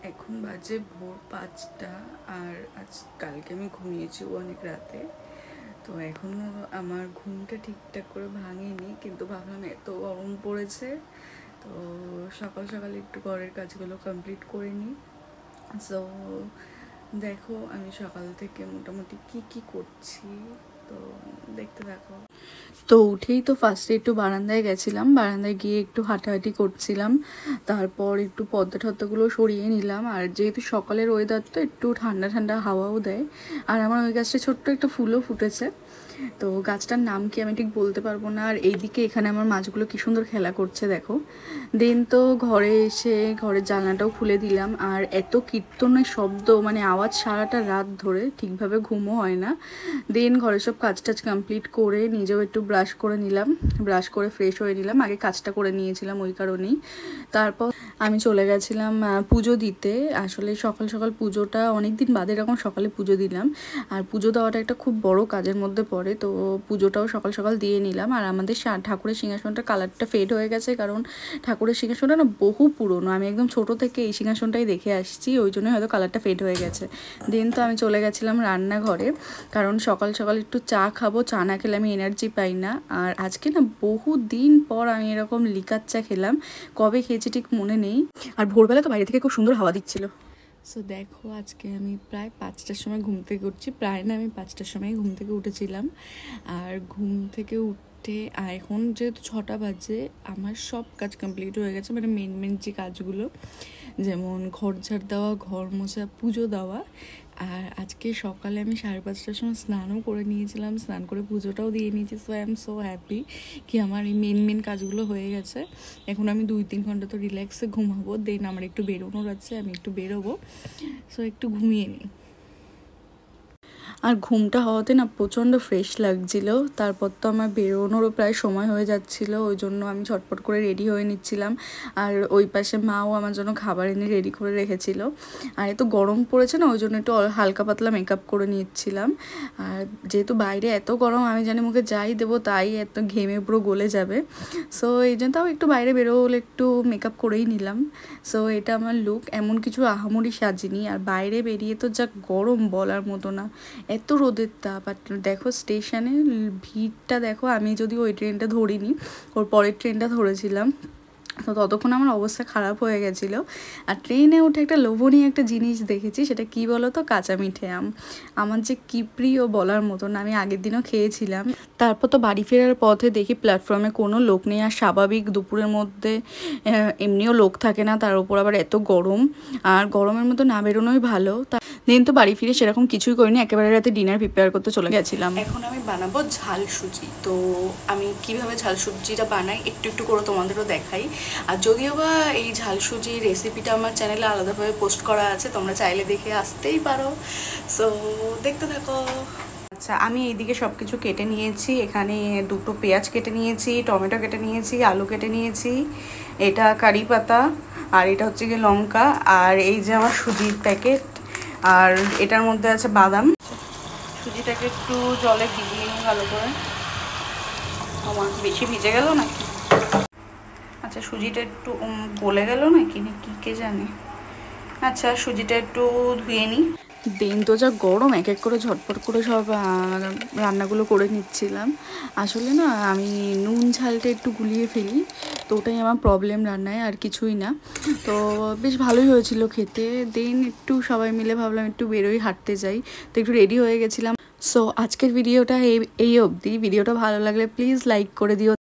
এখন বাজে ভোর ৫টা। আর কালকে আমি ঘুমিয়েছি অনেক রাতে, তো এখনও আমার ঘুমটা ঠিকঠাক করে ভাঙেনি, কিন্তু ভাবলাম এত গরম পড়েছে তো সকাল সকাল একটু ঘরের কাজগুলো কমপ্লিট করে নিই। সো দেখো আমি সকাল থেকে মোটামুটি কি করছি, তো দেখতে থাকো। তো উঠেই তো ফার্স্টে একটু বারান্দায় গেছিলাম, বারান্দায় গিয়ে একটু হাঁটাহাঁটি করছিলাম, তারপর একটু পর্দা টর্দাগুলো সরিয়ে নিলাম। আর যেহেতু সকালের ওয়েদার তো একটু ঠান্ডা ঠান্ডা হাওয়াও দেয়, আর আমার ওই গাছটা ছোট্ট একটা ফুলও ফুটেছে, তো গাছটার নাম কি আমি ঠিক বলতে পারবো না। আর এইদিকে এখানে আমার মাছগুলো কি সুন্দর খেলা করছে দেখো। দেন তো ঘরে এসে ঘরের জানলাটাও খুলে দিলাম, আর এত কীর্তনের শব্দ মানে আওয়াজ সারাটা রাত ধরে, ঠিকভাবে ঘুমও হয় না। দেন ঘরে সব কাজ টাজ কমপ্লিট করে নিজেও একটু ব্রাশ করে নিলাম, ব্রাশ করে ফ্রেশ হয়ে নিলাম, আগে কাজটা করে নিয়েছিলাম ওই কারণেই। তারপর আমি চলে গেছিলাম পুজো দিতে। আসলে সকাল সকাল পুজোটা অনেক দিন বাদে এরকম সকালে পুজো দিলাম, আর পুজো দেওয়াটা একটা খুব বড় কাজের মধ্যে পড়ে, তো পুজোটাও সকাল সকাল দিয়ে নিলাম। আর আমাদের ঠাকুরের সিংহাসনটা কালারটা ফেড হয়ে গেছে, কারণ ঠাকুরের সিংহাসনটা না বহু পুরনো, আমি একদম ছোট থেকে এই সিংহাসনটাই দেখে আসছি, ওই জন্যই হয়তো কালারটা ফেড হয়ে গেছে। দেন তো আমি চলে গেছিলাম রান্নাঘরে, কারণ সকাল সকাল একটু চা খাবো, চা না খেলে আমি এনার্জি পাই না। আর আজকে না বহু দিন পর আমি এরকম লিকার চা খেলাম, কবে খেয়েছি ঠিক মনে নেই। আর ভোরবেলা তো বাইরে থেকে খুব সুন্দর হাওয়া দিচ্ছিল। সো দেখো আজকে আমি প্রায় 5টার সময় ঘুম থেকে উঠছি, প্রায় না আমি 5টার সময় ঘুম থেকে উঠেছিলাম। আর ঘুম থেকে উঠে এখন যেহেতু 6টা বাজে, আমার সব কাজ কমপ্লিট হয়ে গেছে, মানে মেন যে কাজগুলো, যেমন ঘর ঝাড় দেওয়া, ঘর মোছা, পুজো দেওয়া। আর আজকে সকালে আমি 5:30টার সময় স্নানও করে নিয়েছিলাম, স্নান করে পুজোটাও দিয়ে নিয়েছি। So I am so happy কি আমার এই মেন কাজগুলো হয়ে গেছে। এখন আমি 2-3 ঘন্টা তো রিল্যাক্সে ঘুমাবো, দেন আমার একটু বেরোনোর আছে, আমি একটু বেরোবো, সো একটু ঘুমিয়ে নিই। আর ঘুমটা হওয়াতে না প্রচণ্ড ফ্রেশ লাগছিল। তারপর তো আমার বেরোনোরও প্রায় সময় হয়ে যাচ্ছিল, ওই জন্য আমি ঝটপট করে রেডি হয়ে নিচ্ছিলাম। আর ওই পাশে মাও আমার জন্য খাবার এনে রেডি করে রেখেছিল। আর এত গরম পড়েছে না, ওই জন্য একটু হালকা পাতলা মেকআপ করে নিচ্ছিলাম। আর যেহেতু বাইরে এত গরম, আমি জানি মুখে যাই দেবো তাই এত ঘেমে পুরো গলে যাবে, সো এই জন্য তাও একটু বাইরে বেরোলে একটু মেকআপ করেই নিলাম। সো এটা আমার লুক, এমন কিছু আহামরি সাজিনি। আর বাইরে বেরিয়ে তো যা গরম বলার মতো না, এত রোদের তাপ। আর দেখো স্টেশনে ভিড়টা দেখো, আমি যদি ওই ট্রেনটা ধরিনি, ওর পরের ট্রেনটা ধরেছিলাম, তো ততক্ষণ আমার অবস্থা খারাপ হয়ে গেছিলো। আর ট্রেনে উঠে একটা লোভনীয় একটা জিনিস দেখেছি, সেটা কি বলো তো, কাঁচা মিঠে আম। আমার যে কি প্রিয় বলার মতন, আমি আগের দিনও খেয়েছিলাম। তারপর তো বাড়ি ফেরার পথে দেখি প্ল্যাটফর্মে কোনো লোক নেই, আর স্বাভাবিক দুপুরের মধ্যে এমনিও লোক থাকে না, তার উপর আবার এত গরম, আর গরমের মতো না বেরোনোই ভালো। দিন তো বাড়ি ফিরে সেরকম কিছুই করিনি, একেবারে রাতে ডিনার প্রিপেয়ার করতে চলে গেছিলাম। এখন আমি বানাবো ঝাল সুজি, তো আমি কিভাবে ঝাল সুজিটা বানাই একটু একটু করে তোমাদেরও দেখাই। আর যদিও বা এই ঝাল সুজির রেসিপিটা আমার চ্যানেলে আলাদাভাবে পোস্ট করা আছে, তোমরা চাইলে দেখে আসতেই পারো, সো দেখতে থাকো। আচ্ছা, আমি এইদিকে সব কিছু কেটে নিয়েছি, এখানে 2টো পেঁয়াজ কেটে নিয়েছি, টমেটো কেটে নিয়েছি, আলু কেটে নিয়েছি, এটা কারি পাতা, আর এটা হচ্ছে গিয়ে লঙ্কা, আর এই যে আমার সুজির প্যাকেট, আর এটার মধ্যে আছে বাদাম। সুজিটাকে একটু জলে ভিজিয়ে নিই ভালো করে। আমার বেশি ভিজে গেল নাকি? আচ্ছা, সুজিটা একটু গলে গেল নাকি নাকি কে জানে। আচ্ছা, সুজিটা একটু ধুয়ে নিই। দিন তো যা গরম, এক এক করে ঝটপট করে সব রান্নাগুলো করে নিচ্ছিলাম। আসলে না আমি নুন ঝালটা একটু গুলিয়ে ফেলি, তো ওটাই আমার প্রবলেম রান্নায়, আর কিছুই না। তো বেশ ভালোই হয়েছিল খেতে। দেন একটু সবাই মিলে ভাবলাম একটু বেরোই, হাঁটতে যাই, তো একটু রেডি হয়ে গেছিলাম। সো আজকের ভিডিওটা এই অবধি। ভিডিওটা ভালো লাগলে প্লিজ লাইক করে দিও।